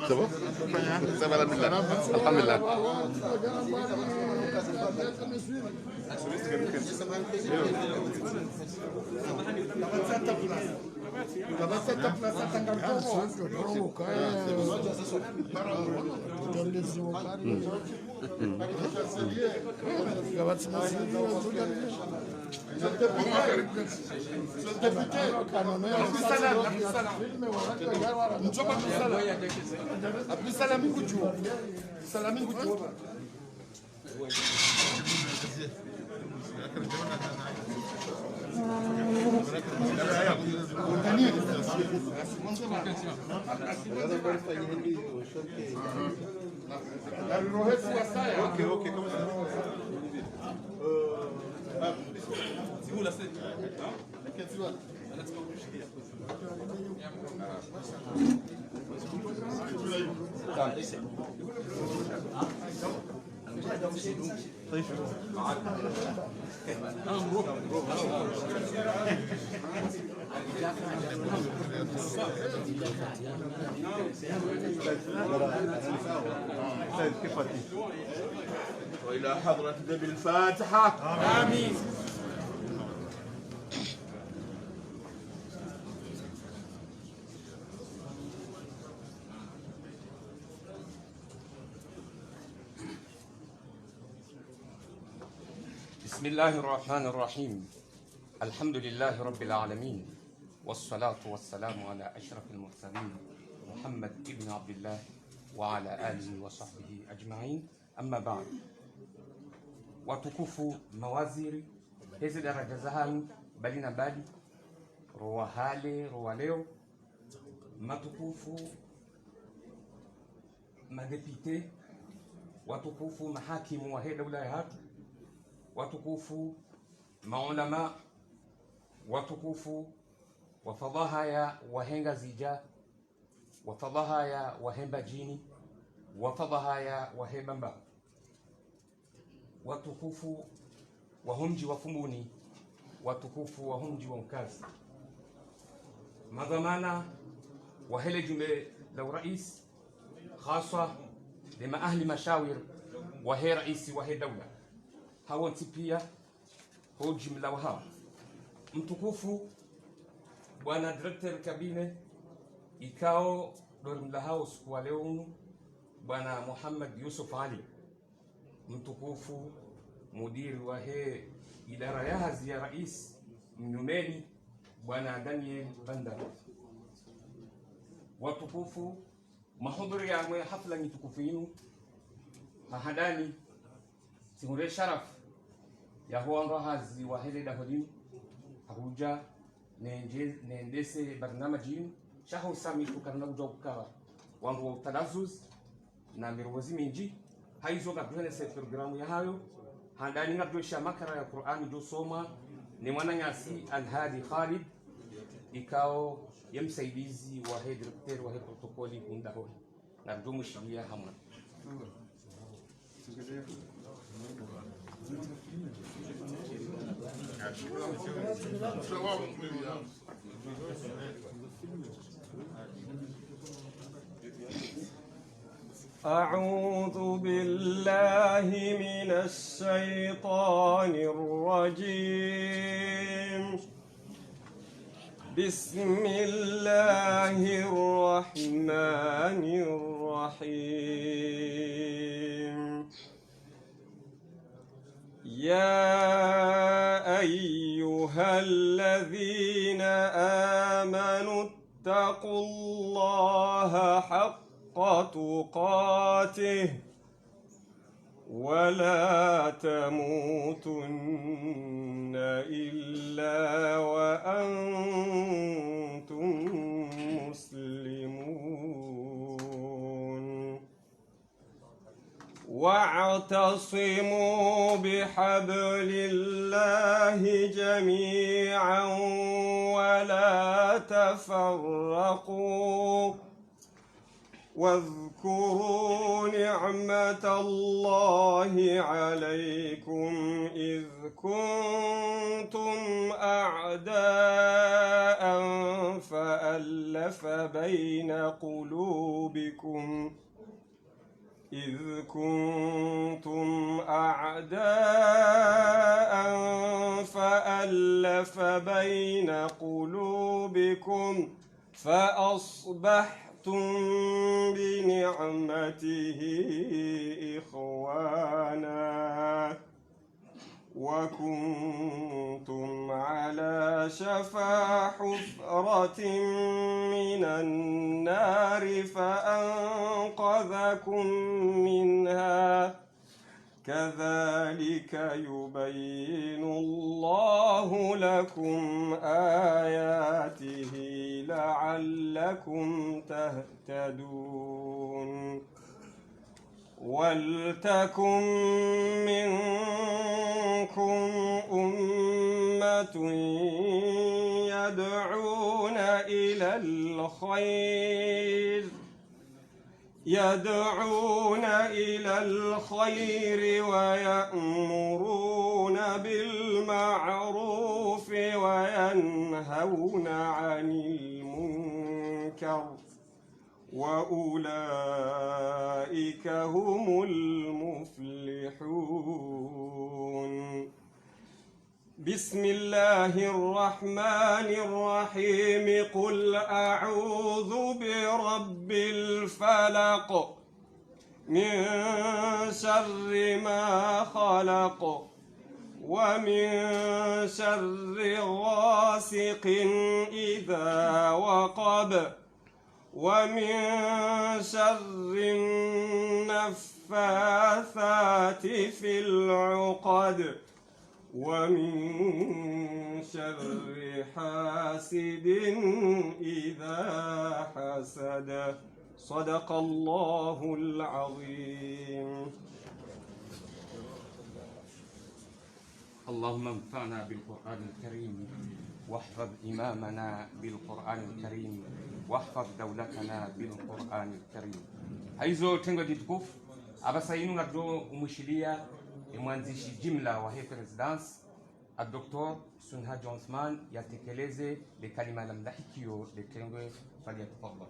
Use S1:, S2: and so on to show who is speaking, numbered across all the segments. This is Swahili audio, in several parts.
S1: Ça va? Ça va, alhamdulillah. Alhamdulillah.
S2: وإلى حضرة النبي الفاتحة. آمين.
S3: بسم الله الرحمن الرحيم. الحمد لله رب العالمين، والصلاة والسلام على أشرف المرسلين محمد ابن عبد الله وعلى آله وصحبه أجمعين. أما بعد، watukufu mawaziri, hizi daraja za hanu bali na bali, roa hale roa leo, matukufu madepite, watukufu mahakimu wa heda wilaya hatu, watukufu maulama, watukufu wafadhaha ya wahenga zija, wafadhaha ya wahemba jini, wafadhaha ya wahemba mba, watukufu wahumji wa Fumuni, watukufu wahumji wa Mkazi, madhamana wahele jume lau rais khaswa lima ahli mashawir wahe raisi wahe dawla hawa pia ho jumla wa mtukufu bwana director kabine ikao dormla hao siku wa leo bwana Muhammad Yusuf Ali, mtukufu mudiri wa he idara ya hazi ya rais mnyumeni bwana Daniel Banda, watukufu mahudhuri ya mwe hafla mtukufu yinu mahadani singure sharaf ya huwa hazi wa hele dahodin haruja neendese barnamaji yinu shahu sami kukarna ujokukawa wangu wa utalazuz na mirozi minji haizo kabihane se programu ya hayo handani ngabdosha makara ya Qur'ani do soma ni mwana nyasi Alhadi Khalid ikao ya msaidizi wa director wa protokoli kunda ho na dumu shiria hamna
S4: أعوذ بالله من الشيطان الرجيم. بسم الله الرحمن الرحيم. يا أيها الذين آمنوا اتقوا الله حق تقاته ولا تموتن إلا وأنتم مسلمون واعتصموا بحبل الله جميعا ولا تفرقوا واذكروا نعمة الله عليكم إذ كنتم أعداء فألف بين قلوبكم فأصبحتم بنعمته إخوانا وكنتم على شفا حفرة من النار فأنقذكم منها كذلك يبين الله لكم آياته لعلكم تهتدون ولتكن منكم أمة يدعون إلى الخير ويأمرون بالمعروف وينهون عن المنكر وأولئك هم المفلحون بسم الله الرحمن الرحيم قل أعوذ برب الفلق من شر ما خلق ومن شر غاسق إذا وقب ومن شر النفاثات في العقد ومن شر حاسد إذا حسد صدق الله العظيم.
S3: اللهم انفعنا بالقرآن الكريم واحفظ إمامنا بالقرآن الكريم واحفظ دولتنا بالقرآن الكريم. Hizo tengo jitukufu abasa yinu nado umushilia mwanzishi jimla wa Health Residence Dr. Sunhaji Othman yatekeleze le kalima la mdahikio le tengwe falyatafadhal.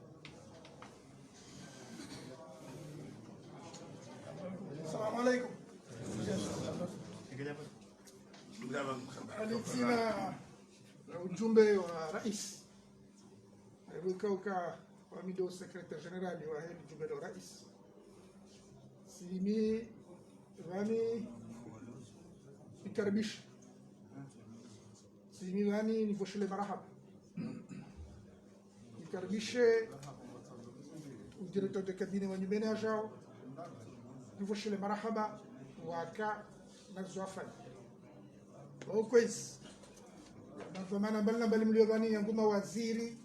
S5: Assalamu alaikum. Alitina ujumbe wa rais alikauka wa mido secretary general wa hili jumbe la rais simi wani ikarbish simi wani nivoshele marahaba ikarbishe udirecteur de cabinet wa nyumbani ajao nivoshele marahaba waka nazwafani وكويس مضمانا بلنا بالمليوني ينقوم وزيري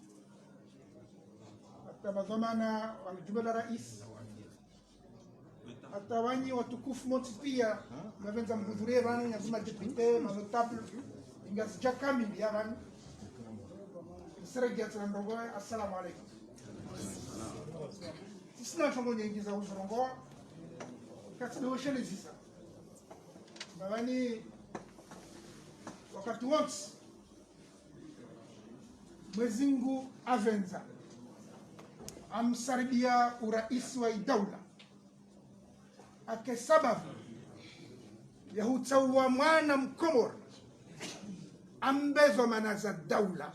S5: حتى مضمانا والجمله رئيس حتى واني وتكوف موتسبيا ما بين زمهوريه راني ينقوم ديبيتي ما نوتابل انغاز جاكامي يا راني سرجات رانغو السلام عليكم سنا شمون ينجز وزرونغو كاتلو شلزيسا باباني wakati wote Mwezingu Avenza amsaribia urais wa daula ake sababu ya hutawa mwana mkomor ambezo mana za daula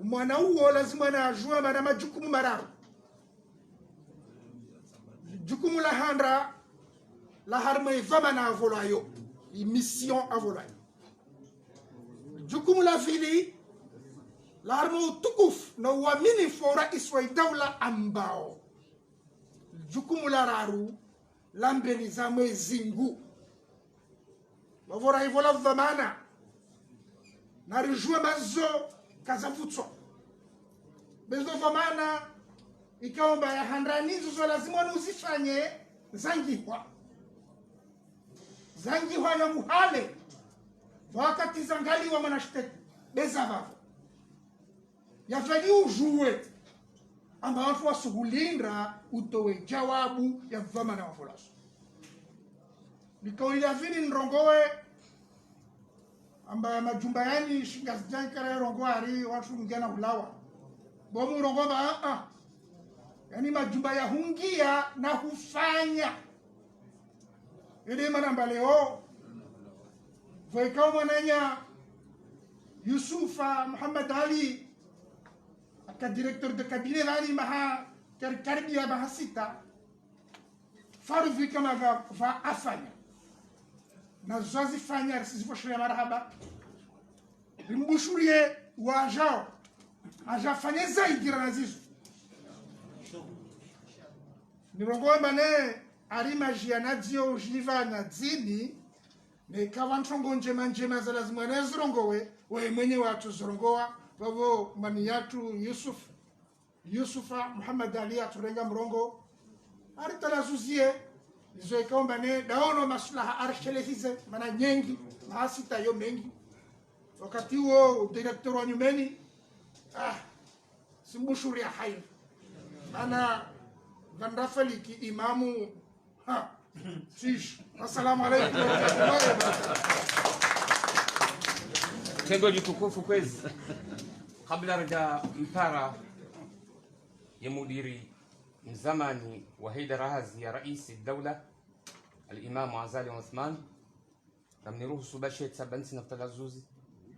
S5: mwana huo lazima na ajua mana majukumu mararu jukumu la handra la harma ivamana avolayo mission avolayo jukumu la vili la harma utukuf na uamini fora iswa daula ambao jukumu la raru lambeni za mwezingu wavora hivyo la dhamana na rijue mazo kazavutswa bezo dhamana ikaomba ya handanizo zo lazima uzifanye zangihwa ya muhale wakati zangaliwa manashteki beza vavo yafadi ujue amba watu wasuhulinda utowe jawabu ya dhamana wa fulaso likawili vini nrongowe amba majumba yani shingazijankara rongoari watu mgana hulawa bomu rongoba yani majumba ya hungia na hufanya ile manamba leo voikao mwananya Yusufa Muhammad Ali aka directeur de cabinet ali maha karibia maha sita faru kama va afanya na zazi fanya sisiposhuria marhaba limbushuriye wajao ajafanya zaidi razizo nirongoe bane arimajia nadio jiva na dzini ne kawantongo njema za lazima nazirongowe we mwenye watu zorongoa wavo mani yatu Yusufa Muhammad Ali aturenga mrongo aritalazuzie izo ikaomba ne daono maslaha arshelehize mana nyengi maasita yo mengi wakati huo director wa nyumeni simbushuri ya haini mana vandafaliki imamu shish assalamu alaikum
S3: Tego jitukufu kwezi kabla rja mpara ya mudiri mzamani wa Haida Rahazi ya rais الدولة الإمام عزالي عثمان ramniruhu subashe tabansi na talazuzi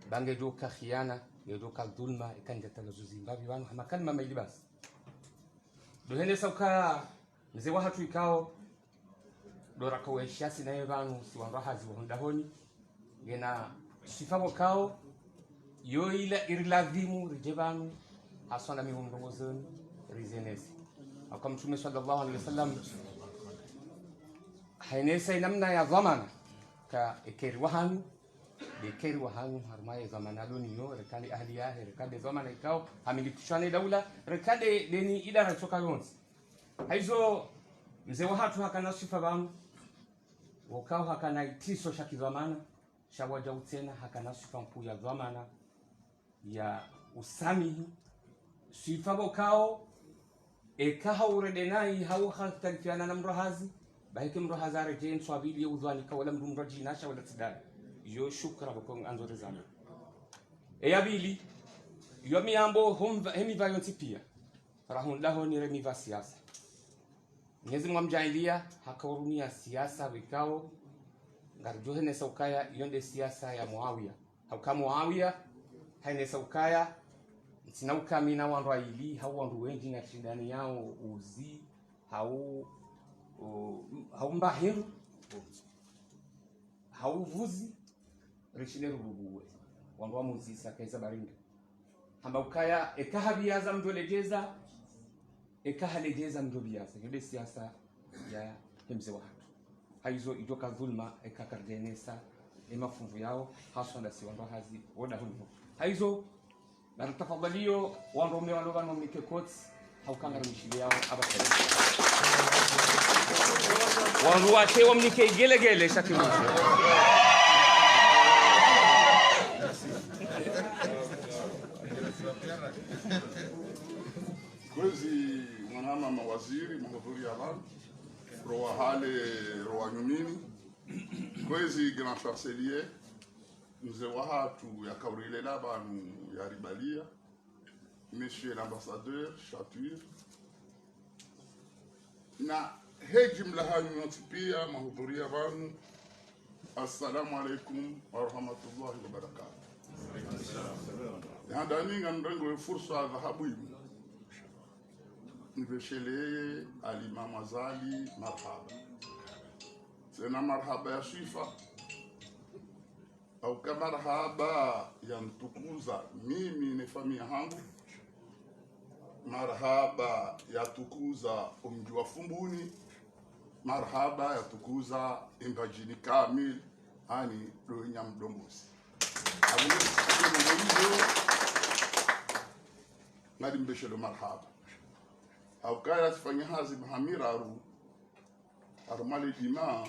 S3: bange doka khiana yodoka dhulma ikanja talazuzi mbavi wanu hama kalma mailibas dohene sauka mzee wa hatu ikao dora kwa shasi na yevanu si wa Rahazi wa Hondahoni gena sifabo kao yo ila irladhimu rijevanu hasana mi mrongozoni rizenesi akam Mtume sallallahu alaihi wasallam hainesa namna ya dhamana ka ekeri wahanu harmaye dhamana loni yo rekali ahliya rekali dhamana ikao hamilikushane daula rekali deni idara choka yonsi haizo mzee wa hatu hakana sifa banu wakao hakana itiso shaki dhamana shawaja utena hakana sifa mpu ya dhamana ya usamihi sifa bokao ekaha uredenai hau khatarifiana na mrahazi bahike mrahazi arejen swabili udhani ka wala mrajina sha wala tidani yo shukra boko anzore zama eyabili yo miambo hemi vayonti pia farahun laho ni remi va siasa Mwenyezi Mungu amjailia hakaurumia siasa vikao ngarjohene saukaya yonde siasa ya Muawiya hauka Muawiya haine saukaya sinauka mina wandu aili hau wandu wengi na shindani yao uzi hau mbahiru hau vuzi rishineru rubuwe wandu wa muzisa kaisa baringa hamba ukaya ekahabiyaza mdolejeza ekahalejeza mdobiyaza yonde siasa ya hemze watu haizo ijoka dhulma ekakardenesa emafunvu yao haswa ndasi wandu hazi woda hulvo haizo na tafadhalio wanaume walova mikekoti haukanga mishili yao abakari wanruache wamnike gelegele shakimusho
S1: kwezi mwanama mawaziri mahudhuri ya bana roa hale roa nyumini kwezi grand chancelier mzee wa hatu ya kaurile labanu ya ribalia monsieur l'ambassadeur Chatuir na heji mlahanyu notipia mahudhuria banu assalamu alaikum wa rahmatullahi wa barakatuh yandaninga mrengo fursa dhahabu hivi nivesheleye alimam Azali marhaba sena marhaba ya shifa au kama marhaba ya mtukuza mimi ni familia yangu, marhaba ya tukuza umji wa Fumbuni, marhaba yatukuza imbajini kamil hani donya mdombozi hiyo ngadi mbeshelo marhaba au kaya sifanya hazi mahamira arumali dima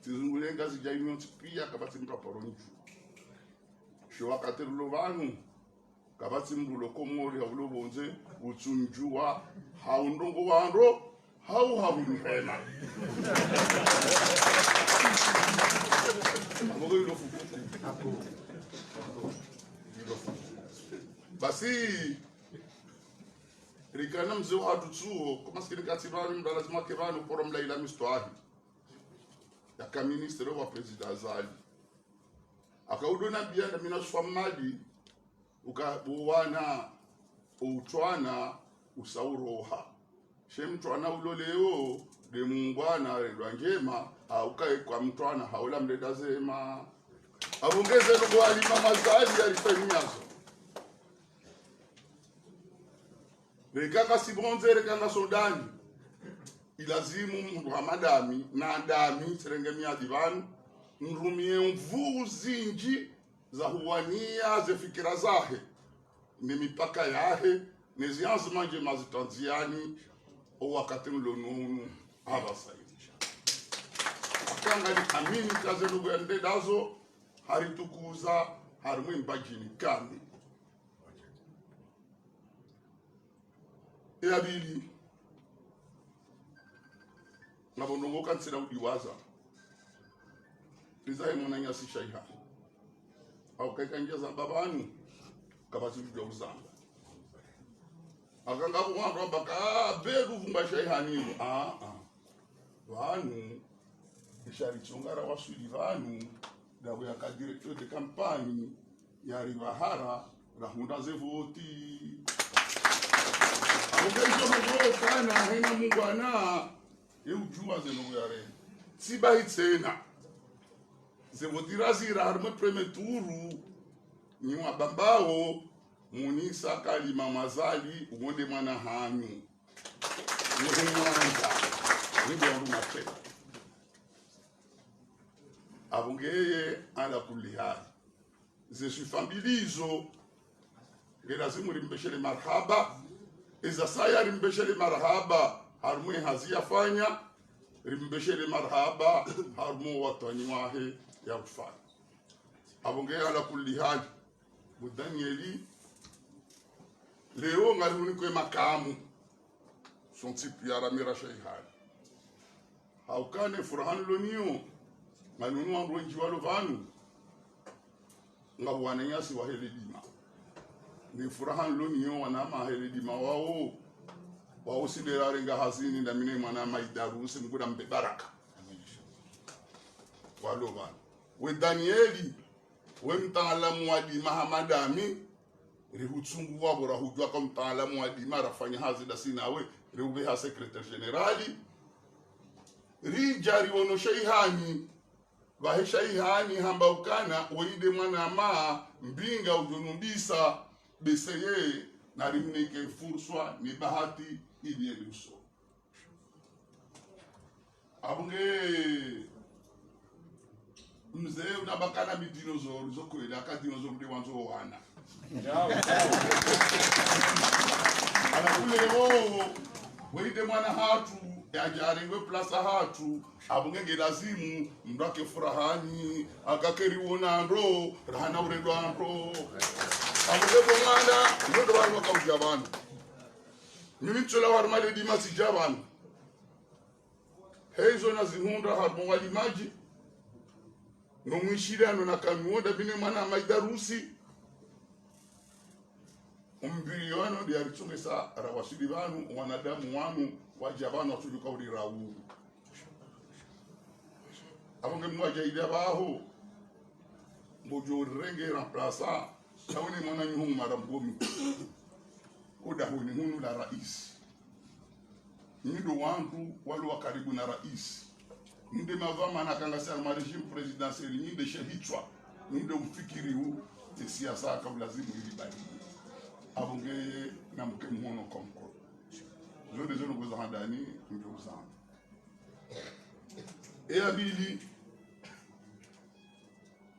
S1: tizungulenga zijaimyo pia kabati mtu aparonju sho wakati lovanu kabati mtu lokomori haulobonze utsunjua haundongo wando haunihema basi rikana mzee wa tutsuo kama sikini katibani mda lazima kibani poro mlaila mistwahi ya ka ministre wa president Azali akaudona bianda mina swamadi ukabuwana utwana usauroha shemtwana uloleo de mungwana redwa njema aukae kwa mtwana haula mleda zema abongeze lugo alima mazali alifenyazo rekanga sibonze rekanga sodani ilazimu muhamadami na dami serengemia divanu nrumie mvuzi nji za huwania ze fikira zahe ni mipaka yahe nezianzi manje mazitanziani o wakati mlonunu abasaidisha akanga ni amini kaze lugo ende dazo haritukuza harimwe mbajini kami eabili ngabonongo kansela udiwaza lizaye mwananya sishaiha au kaikanja za babanu kabati mjwa uzanga akanga kuwantu baka bedu vumba shaihani vanu ishari chongara wasuli vanu dawe ya directeur de campagne ya rivahara rahunda zevoti abukejo mjo kana hena mungwana eujuma zeno yare sibai tsena zevotirazira harimo premier touru nyuma bambao munisa kalima mazali ugonde mwana hanyu muhumwanda ndio mape abungeye ala kulihari zesu familizo lazima rimbeshele marhaba iza saya rimbeshele marhaba harimo hazia fanya rimbeshele marhaba harimo watani wahe ya kufanya abongea ala kulihali budanieli leo ngaluni kwe makamu son tipi ya ramira shaihani haukane furahani lonio ngalunu wa mwenji wa lovanu ngabuwane nyasi wa heledima ni furahani lonio wanama heledima wao sidera renga hazini na mine mwana maidarusi mkuda mbebaraka walovanu we Danieli we mtaalamu wa dima hamadami rihutsungu wabo rahujwa kwa mtaalamu wa dima rafanya hazi da sinawe riubeha secretary generali rijari wono shaihani vahe shaihani hambaukana weide mwana maa mbinga ujonumbisa beseye na rimneke furswa ni bahati ili eluso abunge mzee unabakana midinosaur zokwela akadinosaur ndi wanzo wana anakulelewo weide mwana hatu yajarengwe plasa hatu abungenge lazimu mndake furahani akakeriwona ndo rahana uredwa ndo abungebo mwana ndo wali wakaujabana mimi tsola warmale di masijabana heizo na zihunda harmo wali maji nomwishirano na kanuoda bine mwana maidarusi umbiliano ndi alichomesa rawasili vanu wanadamu wanu wajabana watujuka uli rawu abonge mwaja ile baho mojo renge remplaça shawni mwana nyuhu marambomi koda huni hunu la rais nido wantu wale wa karibu na rais ninde mavama na kangasa ma regime presidentiel ninde shehichwa ninde mfikiri huu siasa kabla zimu ilibali abonge na mke mhono komko zote zono goza handani ndio sana ya bili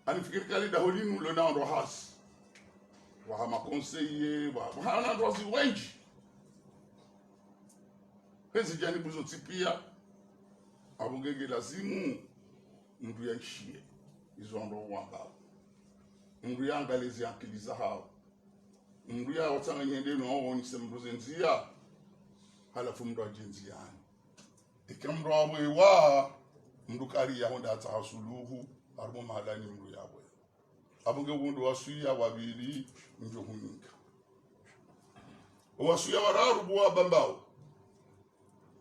S1: anifikiri kali daholinu lo na ndo hasi wa hama conseiller wa hana ndo si wengi pezi jani buzo tipia abungege lazimu mndu yaishie izo ndo wamba mndu yangalezi akili za hao mndu ya watanga nyende no woni sembuze nzia halafu mndu ajenziani ikamro amwe wa mndu kari ya honda tahasuluhu armo mahalani mndu yawe abunge wundu wasuya wabili njo huninga wasuya wararu bwa bambao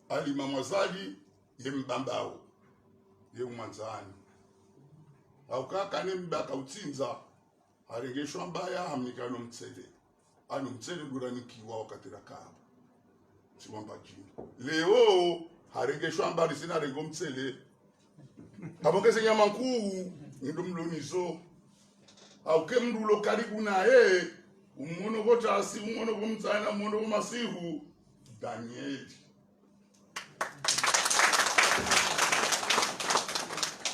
S1: ali mamwazali yembambao yeumwanzani au kaka ne mbaka utsinza arengeshwa mbaya hamnikano mtsele ano mtsele durani kiwa wakati rakaba siwamba jini leo harengeshwa mbali sina rengo mtsele kabongeze nyama nkuu ndo mlonizo au ke mndulo karibu naye umuno gotasi umuno gomtsana umuno gomasihu Danieli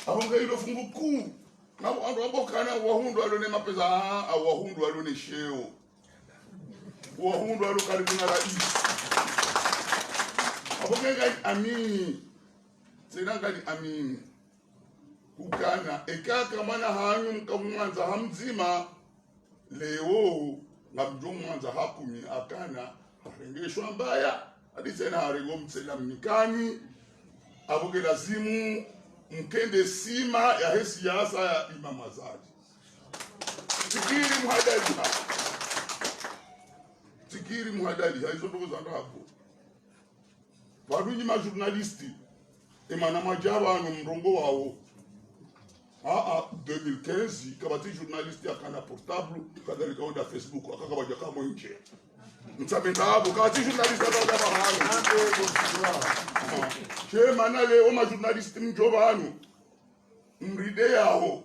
S1: abonge ilo fungu kuu na wandu abokana wahundu alone mapeza wahundu alone sheo wahundu alo karibu na rais abonge ngai amini tena ngai amini ukana ekaka mana hanyu mkamwanza hamzima leo ngabjo mwanza hakumi akana harengeshwa mbaya hadi tena harengo mtsela mnikani abonge lazimu mkende sima ya siasa ya Imam Azadi tikiri muhadadi haizo ndugu za ndabo wadunyi ma journalisti emana majaba no mrongo wao 2015 kabati journalisti akana portable kadhalika onda Facebook akakabaja kama nje mtabenda hapo kabati journalisti akaba hano chema leo ma journalisti mjoba hano mride yao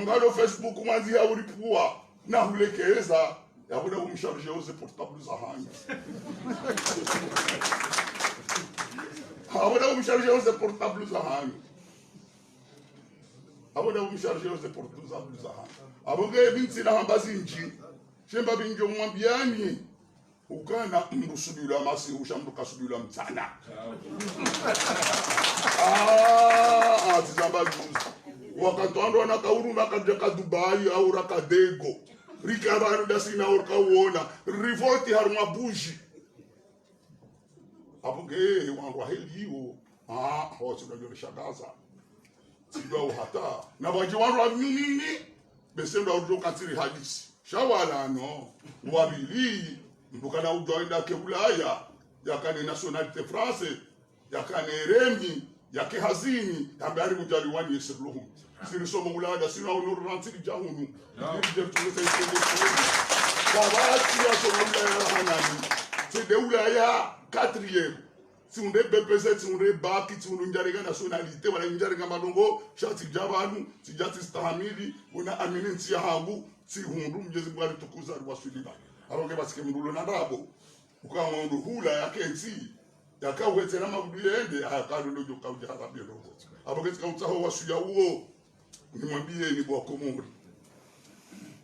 S1: ngalo Facebook mwanzi ya ulipua na hulekeza ya bude umsharje uze portable za hano habuda umsharje uze portable za hano aboda umsharje uze portable za hano aboge binti na hambazi nji shemba binjo mwambiani ukana mrusubira masi ushamruka subira mtana tizamba juzi wakatondo na kauruma kaja Dubai au rakadego rikaba dasina orka uona rivoti haruma buji abuge wangu helio hosi ndio shagaza sibao hata na waje wangu wa nini besendo ujoka tiri hadisi shawala no wabili mbukana ujoinda ke Ulaya yakane nationalite France yakane remi yake hazini ambari mujali wani yesluhum siri somo Ulaya sina onuru rantiri jahunu ndio tunasema kwa watu ya somo hanani c'est Ulaya 4e si on est BPZ si on est baki si on njarega nationalité wala njarega madongo shati jabanu si jati stahamili una aminensi ya hangu si hundu mjezi bwali tukuza wasiliba aroge basike mndulo na ndabo ukawa ndo hula yake nsi yakawete na mabudu yende akalo ndo kauja harabia roho aboge tikautaho wasuya uo nimwambie ni bwa komori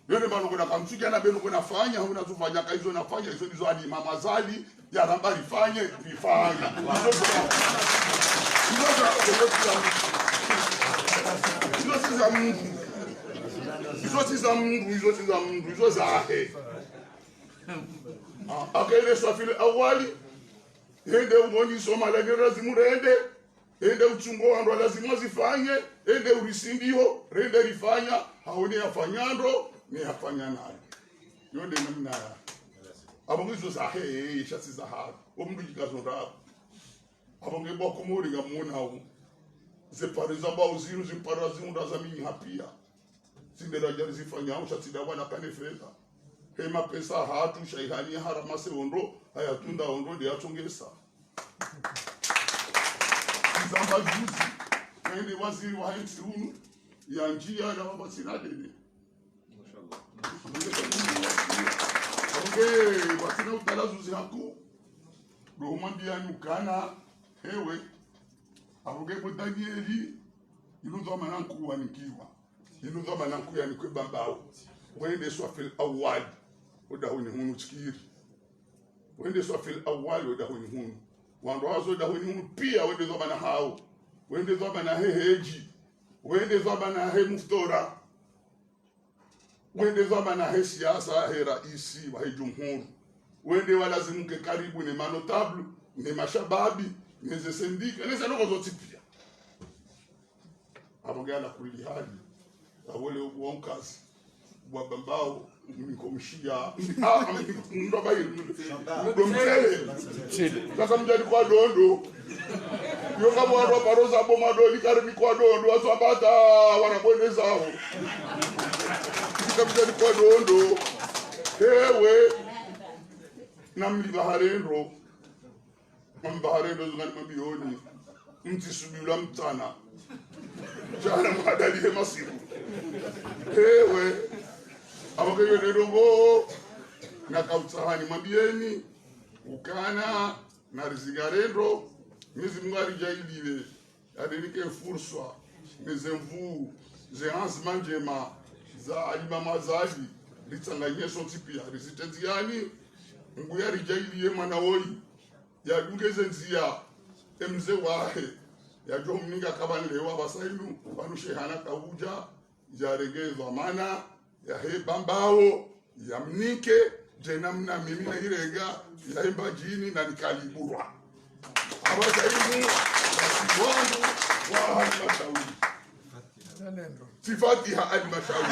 S1: yone bano kuna kamchuja na beno kuna fanya huna tufanya kaizo nafanya hizo ndizo ali mama zali ya nambari fanye vifanya hizo zahe akele swafile awali ende umoni soma la lazima rende ende uchungo ando lazima zifanye ende urisindio rende rifanya haone afanyando ni afanya nayo yonde namna abongizo zahe shasi zaha omndu jikazonda abonge boko muri ngamunawo zepariza ba uziru zimparazi undazamini hapia sindela jari zifanya au shasi dawa na kanefeza hema pesa hatu shaihani haramase ondo ayatunda ondo de atongesa zamba juzi ende waziri wa nchi hunu ya njia na mabasinadeni okay watina utalazuzi hako rohumambia nyukana hewe Abuge kwa Danieli inuzo mananku wanikiwa inuzo mananku yanikwe bambao wende swafil awwal udahuni hunu tikiri wende swafil awwal udahuni hunu wandoazo udahuni hunu pia wende zoba na hao wende zoba na heheji wende zoba na he muftora wende zoba na he siasa he raisi wa he jumhuri wende walazimuke karibu ni manotablu ni mashababi ni zesendika ni zanoko zote pia abogala kulli hali awole uonkazi wa bambao mkomshia ndo bayi ndo mtele sasa mjadi kwa dondo yo kama watu paroza boma do likaribi kwa dondo asabata wanaboneza hao mjadi kwa dondo ewe namli baharendo mbaharendo zungani mabioni mtisubira mtana jana madali ya masiku ewe abakeyo nedongo na kautsahani mabieni ukana na rizigarendo mizi mungari jailile adelike fursa mezemvu zehansi manjema za alimama zaji litsanganyeso tipia rizitenziani nguya rijailiye mwana woi ya dungeze nzia emze wahe ya jomninga kabanlewa basailu banushehana kabuja ya regezwa mana ya he bambao ya mnike jenamna mimi na irenga ya imba jini na nikaliburwa abasailu basiwangu wa halmashauri sifatiha halmashauri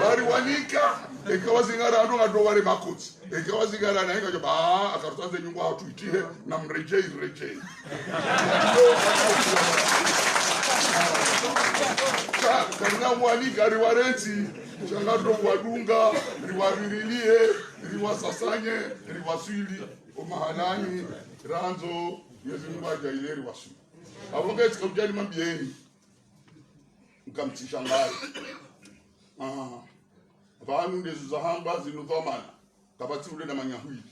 S1: bari wanika ikawa zingara ndo ngado wale makoti ikawa zingara na inga joba akarutanze nyungu hatu itihe na mrejei kana mwanika riwarenti changado wadunga riwavirilie riwasasanye riwaswili omahalani ranzo yezi mwaja ile riwaswili abonge sikujali mambieni mkamtisha ngai vanu ndezu zahamba zinudhamana kabati ule na manyahui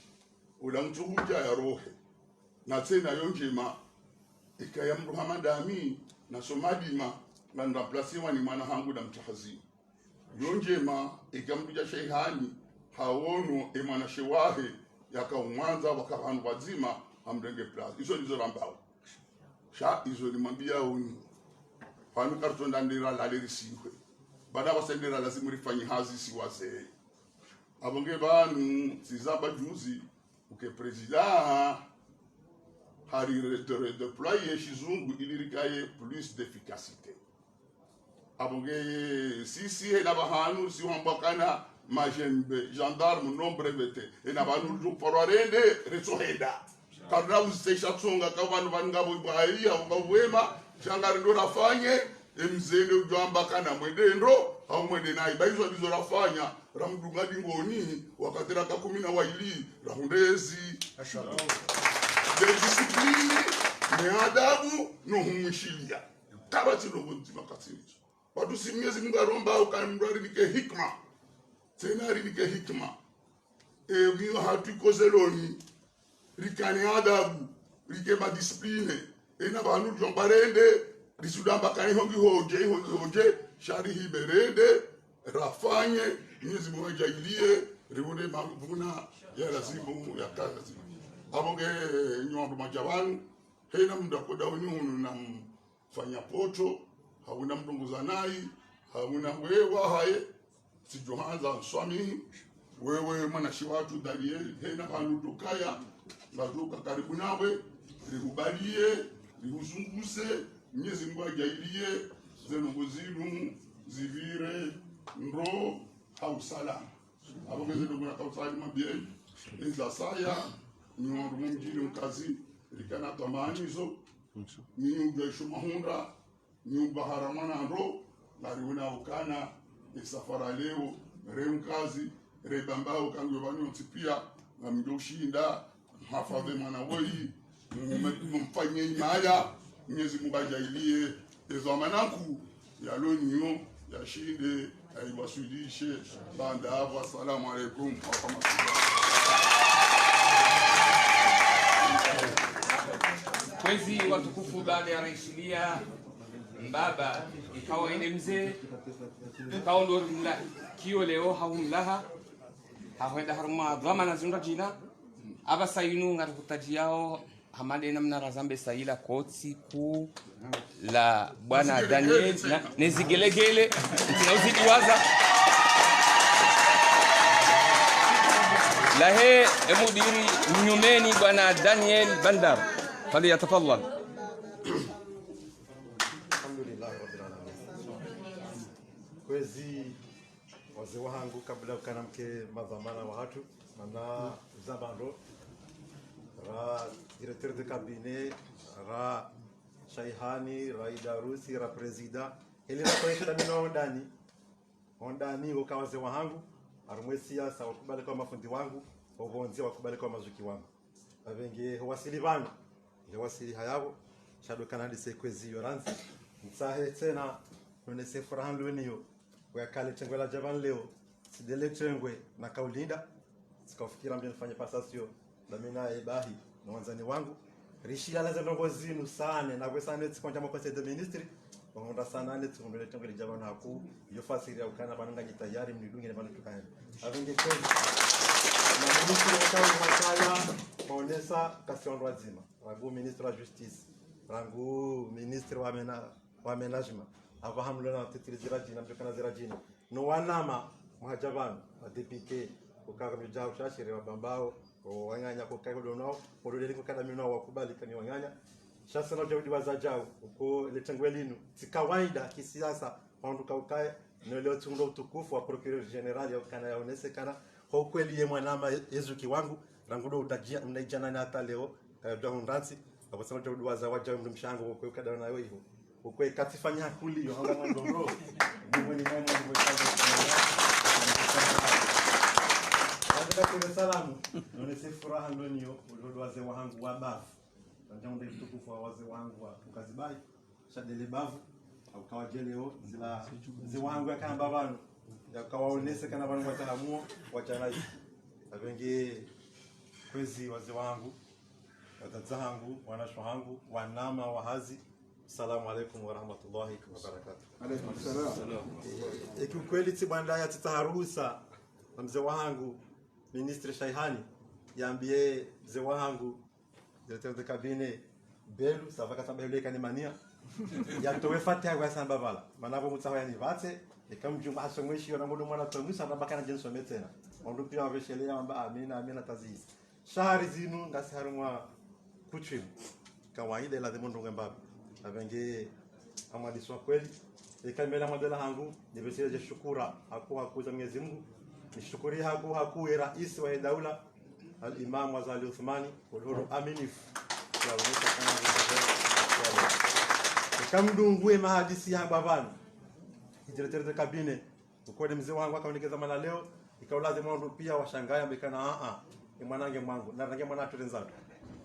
S1: ula mtu huja ya rohe na tena yonjema ikaya mruhamadami na somadima na ndaplasiwa ni mwana hangu na mtahazi yonjema ikamruja sheihani hawono emana shewahe yakaumwanza wakavanu wazima hamrenge plus izo nizo rambao sha izo nimambia uni fanu kartonda ndira laleri siwe bada wasendera lazima rifanyi hazi siwase abonge banu sizaba juzi uke president hari redeployer shizungu ilirikaye plus d'efficacité abonge sisi na bahanu si wambakana majembe gendarme non breveté et na banu ju porarende resoheda karna usisha tsonga kabanu bangabo bahia ngawema shangari ndo nafanye emzele ujamba kana mwendendo au mwende naye baizo ndizo rafanya ramdungadi ngoni wakatera ka 10 waili rahundezi de discipline ne adabu no humishilia kabati no buntima katini watu simyezi mungaromba ukanimrari nike hikma senari nike hikma biyo hatu kozeloni rikane adabu rike ma discipline ena banu jombarende risudamba kani hoje shari hiberende rafanye nyezi mmoja ilie riune mavuna ya lazimu ya kazi abonge nyondo majabanu hena mda koda wenu na mfanya poto hauna mdunguza nai hauna wewa haye si Johanza swami wewe mwanashi watu Daniel hena banu dukaya baduka karibu nawe rikubalie rikuzunguse Mwenyezi Mungu ajailie zenungu zinu zivire ndo hausalama abongeze ndo kuna kausali mabieni iza saya ni wandu mjini mkazi likana tamani hizo ni ujesho mahunda ni bahara mwanando lariuna ukana isafara leo remkazi rebambao kango banyo tipia na mjoshinda hafadhe mwana woi mfanye imaya Mwenyezi Mungu ajailie ezo mananku ya loniyo ya shinde aiwasudishe banda hapo. Assalamu alaikum wa rahmatullahi.
S3: Kwezi watukufu baada ya raishilia mbaba ikawa ile mzee ikawa ndo mla kio leo haumlaha hakwenda haruma dhamana zinda jina aba sayinu ngatukutajiao hamade namna razambe saila kotsi ku la bwana Daniel na nezigelegele tunazidi waza lahe mudiri mnyumeni bwana Daniel Bandar falyatafadhal.
S6: Alhamdulillah rabbil alamin. Kwezi wazee wangu kabla ukanamke madhamana wa watu mana zabando ra directeur de cabinet ra Shaihani ra Idarusi ra presida ili nakoesha mino ondani wakawaze wangu arumwe siasa wakubali kwa mafundi wangu wabonzi wakubali kwa mazuki wangu abenge wasili bana ile wasili hayabo shado kanadi sekwezi yoranzi msahe tena nonese furahan luniyo kwa kale tengwela jaban leo sidele tengwe na kaulinda sikafikira mbele nifanye pasasio na mina ebahi na wanzani wangu rishia la zendongo zinu sana na kwesane tsikonja makosa de ministry bonda sana ne tsikondele tengwe jaban haku yo fasiri ya ukana bananga jitayari mnidunge ne bana tukaya avenge kweli na ministry wa kauli hakaya maonesa kasion wazima rangu ministre wa justice rangu ministre wa menagement abahamlo na titirizira jina mjokana zira jina no wanama mhajabano wa DPK ukaka mjao shashire wa bambao wanganya ko kai hodo nao modele ko kada mino wakubali kani wanganya shasa na jodi wazajao uko letengwelinu sikawaida kisiasa wanduka ukae no leo tundo utukufu wa procureur general ya kana yaonese kana kwa kweli ye mwanama Yezuki wangu rangudo utajia mnaijana na hata leo kaja hundansi abasema jodi wazawaja mshango kwa kada na wewe ukwe katifanya kulio hanga mandoro mwenye mama kwa salamu nonese furaha ndonio ulodo wazee wangu wa bafu ndio tukufu wa wazee wangu wa ukazibai shadele bavu au kawajeleo zila wazee wangu kana babano yakawaonese kana bana watahamuo wachana abengi kwezi wazee wangu watazangu wanasho wangu wanama wahazi. Assalamu alaikum wa rahmatullahi wa barakatuh.
S1: Alaykum assalam.
S6: Ikiukweli tibanda ya titaharusa mzee wangu ministre Shaihani yambie mzee wangu directeur de cabinet Belu savaka tambele kanimania yatowe fatia kwa samba bala manabo mutsawa ni vate ikamjuma asomweshi na mudo mwana tomusa na bakana jenso metena ondo pia aveshelea amba amina tazizi shahari zinu ngasiharumwa kuchim kawaida la demondo ngamba avenge amadiswa kweli ikamela modela hangu nibeseje shukura hakuza Mwenyezi Mungu nishukuri haku rais wa daula al-Imam Wazali Uthmani ulhuru aminifu ya weka kama kamdungue mahadisi ya babani directeur de cabinet ukode mzee wangu akaonekeza mana leo ikaulaze mwandu pia washangaya mbekana ni mwanange mwangu na rangi mwana tulenzato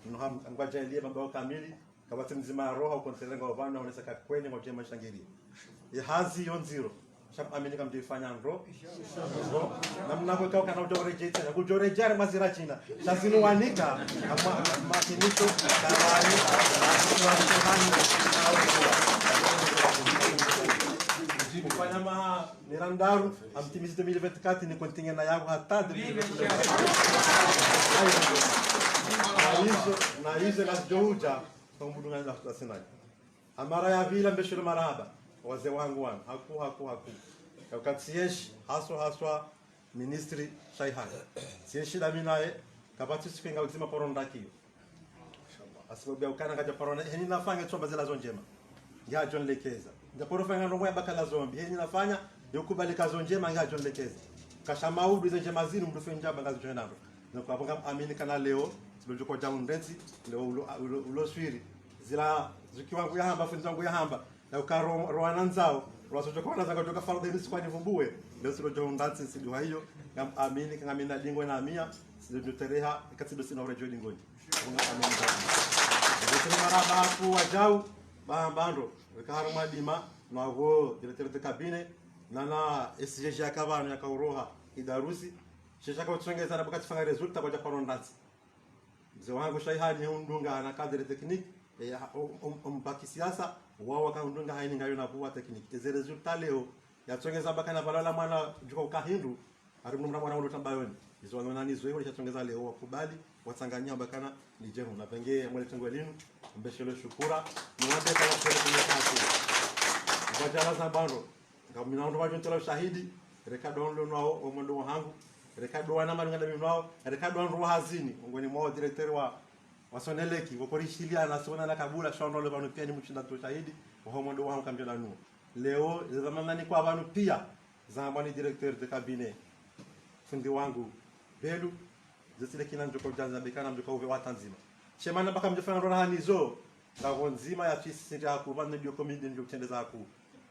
S6: mnoham angwaje ndiye baba kamili kabati mzima roho konselenga wavana onesaka kwenye ngoje mashangiri ya hazi yonziro shab amini kam difanya ndo namna kwa kana utoreje tena kujoreja mazira china lazima wanika makinisho tawani kufanya ma nirandaru amtimizi 2024 ni kontinga na yangu hata na hizo na joja kumudunga na senai amara ya vila mbeshiro maraba wazee wangu haku wakati haswa ministry Shaihani sieshi la minae kabati sikinga uzima poronda kiyo asibobia ukana kaja porona heni nafanya chomba zila zonjema ya John Lekeza ndio porofanya ndo moya bakala zombi heni nafanya yokubali kazo njema ya John Lekeza kasha maudu zenje mazini mdufe njaba ngazo jona ndo ndio kwa bonga amini kana leo silojo kwa jamu ndenzi leo ulo swiri zila zuki wangu ya hamba funzi wangu ya hamba na ukaro roana nzao roasojo kwa naza kutoka farde ni skwani vumbue leo silojo ndanzi sidio hiyo ngam amini kanga mina dingwe na mia silojo tereha ikatido sina urejo dingoni bonga amini ndio maraba ku wajau bambando wekaharo madima nago directeur de cabinet nana SGJ yakabano yakauroha Idarusi shishaka utsongeza na bakati fanga resulta kwa japano ndanzi mzee wangu Shaihani hundunga na cadre technique mbaki siasa wao wakaundunga haini ngayo na kuwa tekniki ze resulta leo yatsongeza bakana balala mwana juko kahindu arimuna mwana ulo tambayoni izo wanani zo hiyo chatsongeza leo wakubali watsanganya bakana ni jehu na penge mwele tengwe linu mbeshelo shukura ni wande kala kwa kati kwa jala za bando ngamina ndo wajo tela shahidi rekado ndo nao omondo wangu rekado wana mali ngada minwao rekado ndo hazini ngoni mwa director wa soneleki wakorishilia na sona na kabula shono le banu pia ni mchinda to shahidi omondo wangu kamjela nuo leo zamani kwa banu pia zamani directeur de cabinet fundi wangu belu zile kina njoko janza bekana mjoko uve watanzima shemana baka mjofana ndo hanizo na nzima ya sisi ya kubana ndio komidi ndio kutendeza ku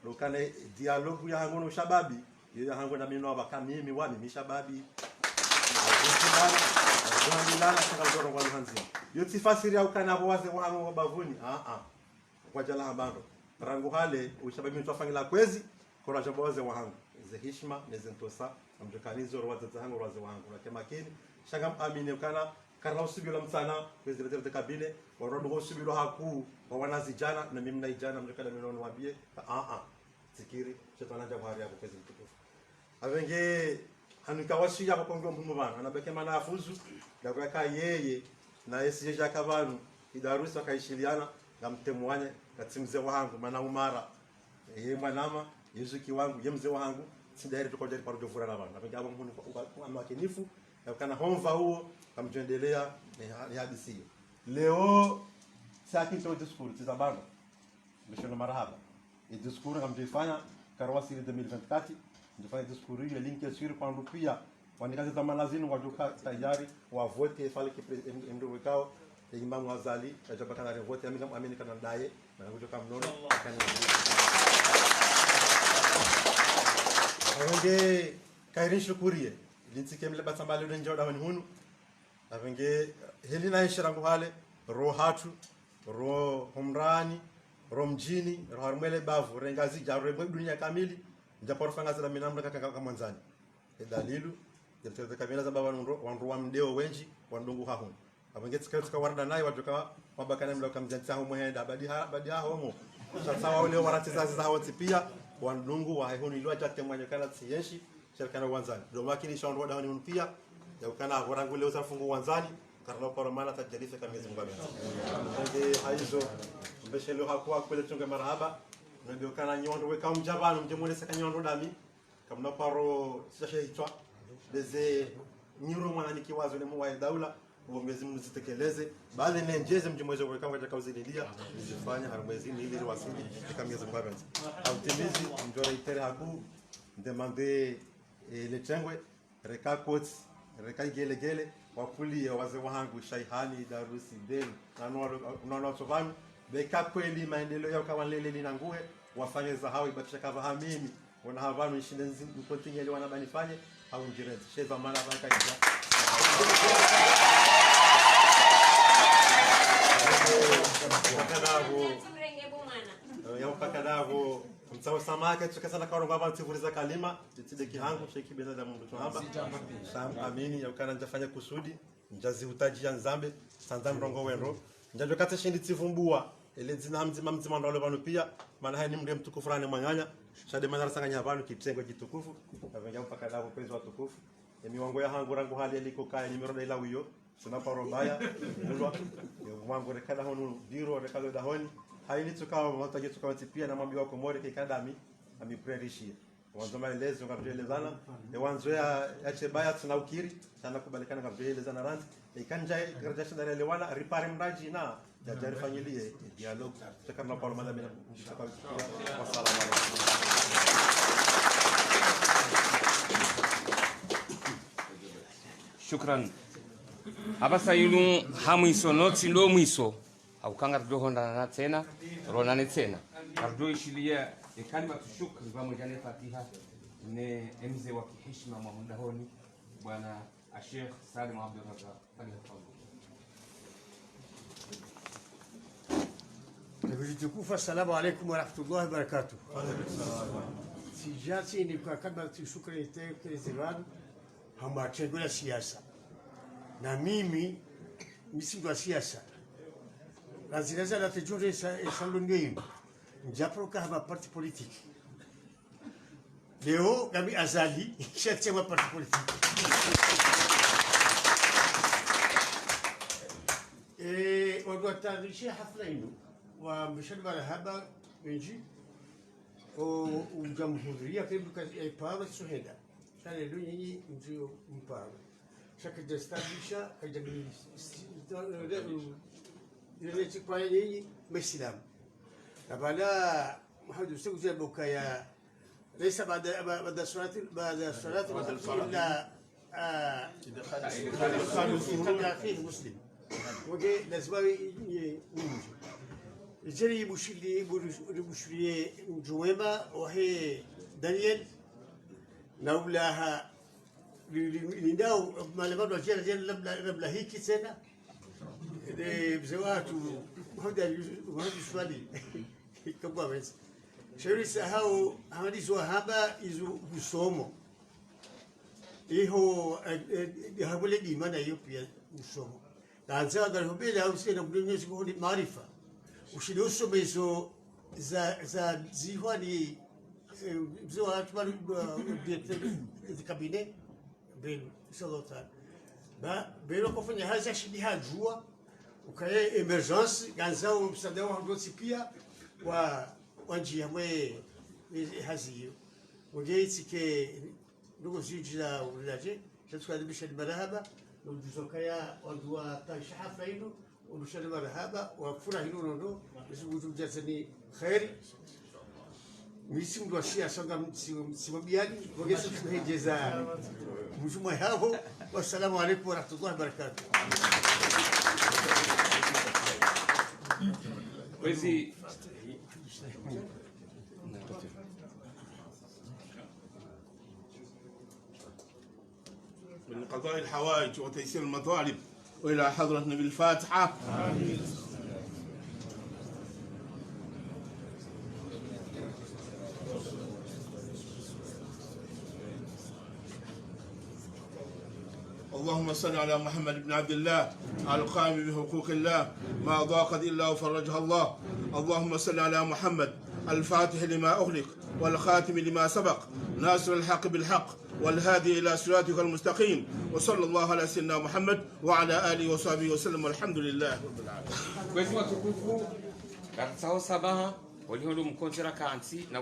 S6: lokane dialogue ya ngono shababi yo hango na mino abaka mimi wani mishababi ndio saka ndo kwa hanzima yo tifasiri au kana waze wangu bavuni kwa jala habando rangu hale ushababi mtofangila kwezi kwa jaboze wangu ze heshima nezentosa amjokanizo rwaza zangu rwaze wangu na makini shangam amine kana karna usibilo msana kwezi de kabine warodo usibilo haku wa wanazijana na mimi naijana mjokana minono wabie sikiri chetana jabari hapo kwezi mtukufu avenge hanikawashi hapo kongo mbumu bana anabeke mana afuzu yakaka yeye na yesi jakavanu idarusi wakaishiliana ngamtemwanye katimze wangu mana umara yeye mwanama Yezuki wangu ye mzee wangu sindaheri tukoje kwa kujovura na bana avenge hapo mbuni kwa makinifu yakana honva huo kamjendelea ni hadithi hiyo leo saki to discours tizabana mshono marhaba e discours kamjifanya karwasi 2024 ndifanya discours hiyo link ya siri kwa rupia wanikazi za manazini wajuka tayari wa vote fale ki ndio wekao imam Ghazali kajaba kana vote amini kana daye na kutoka mnono kana avenge kairin shukurie lintsike mle batambale ndo njoda wani hunu avenge helina ishirangu hale ro hatu ro humrani ro mjini ro harmele bavu rengazi jaro dunia kamili njaporfanga zala minamra kaka mwanzani dalilu jeltete kamila za baba ndo wanruwa mdeo wenji wandungu hahun avenge tsika warda nayi wajoka mabakana mlo kamjanta ho muhenda badi ha homo sawa wale warati za hawati pia wandungu wa hahun ilwa jate mwanya kana tsiyeshi shirikana wanzani do makini shondwa dawani mpia yakana warangu leo safungu wanzani karno poromana tajarifa kamezi mbabe ndio haizo mbeshelo hakuwa kwele tunge marhaba ndio kana nyondo weka mjabano mjemole saka nyondo dami kamna paro sashe hitwa deze nyiro mwana nikiwazo ni mwa daula uongezi mzitekeleze bali nenjeze mjemweze weka kwa kauzilidia nizifanya harmwezi ili wasili kamezi mbabe au timizi mjora itere haku ndemande le chengwe reka coach reka gelegele wakuli waze wangu shaihani darusi belu na notobanu beka kweli maendeleo yao kama lele linangue wafanye zahau ibakisha kava hamimi wana havanu ishinde nzingu kontinye wana banifanye au njirezi sheza mala baka hizo pakadago mtsawo samaka tukasana karonga abantu vuriza kalima titide kihangu sheki benada mundu tuhamba sam amini yakana njafanya kusudi njazi utaji ya nzambe sanza mrongo wendo njajo kata shindi tivumbua ele dzina mzima ndo bano pia maana hai ni mde mtukufu rane mwanganya shade manara sanganya abantu kitengo kitukufu avenga pakadago pezi watukufu emi wango ya hangu rangu hali aliko kaya nimeroda ila wiyo sina paro mbaya mulwa wango rekada honu biro rekada dahoni haini tukawa mtaje tukawa pia na mambo yako more kikadami amiprerishia wanzo maelezo ngabelezana e wanzo ya chebaya tunaukiri sana kubalikana ngabelezana ranzi ikanja garjasha ndale wala ripare mraji na ya taarifa nyilie dialogue tutakana kwa mada mimi wa salamu alaykum.
S3: Shukran. Abasa yinu hamwiso noti ndo mwiso aukanga dohonda na tena ronane tena ardo ishilia kalima tushukri pamoja na Fatiha ne mzee wa kiheshima Mahmud Honi bwana Sheikh Salim Abdul Razak
S7: Tukufu, assalamu alaikum wa rahmatullahi wa barakatuh. Sijasi ni kwa kabla tushukuru tekelezani hamachagula siasa na mimi msingi wa siasa na zinaweza na tejure salonio mjapo kama parti politique leo gami azali shatema parti politique وتاريخي حفلين ومشهد مرحبا بنجي وجمهورية في بارا سهيدا كان يدوني نجيو مبارا شكل دستابيشا كجمع يريتك بايني مسلم أبدا محمد يستوجب بكايا ليس بعد الصلاة إلا كان فيه مسلم وجه لازمي ينجو الجري مشلي جويما وهي دانيال نولاها لناو ما لما رجال رجال لبلا هيك سنة بزواج وهذا سؤالي كبار بس شوري سهاو همدي زوهابا يزو بسومو إيهو يهبل لي ما نيوبيا بسومو كانزا قالوا بيلا وسكنا بدنا نسوي معرفة وشلوسو بيسو za ziwani زواج مال الكابينة بين سلطان ba bero kufanya haza shidi hajua ukaye emergence ganza umsada wa ndotipia wa wanjia mwe haziyo ugeitike ndugu zijira ulaje tatwadibisha marahaba nujuzokaya wadwa tashafa ino ونشهد مرحبا وفرح نونو وجود جزني خير ميسم دوشيا سوغام سيمبياني وجسم هي جزاء مش ما هاو والسلام عليكم ورحمه الله وبركاته
S3: وزي
S2: من قضاء الحوائج وتيسير المطالب وإلى حضرة نبي الفاتحة. آمين. اللهم صل على محمد بن عبد الله القائم بحقوق الله ما ضاقت إلا وفرجها الله. اللهم صل على محمد الفاتح لما أغلق والخاتم لما سبق ناصر الحق بالحق والهادي إلى صراطك المستقيم وصلى الله على سيدنا محمد وعلى آله وصحبه وسلم والحمد لله رب العالمين.
S3: Kwezi watukufu, katika sabaha, walihondo mkonzi raka ansi na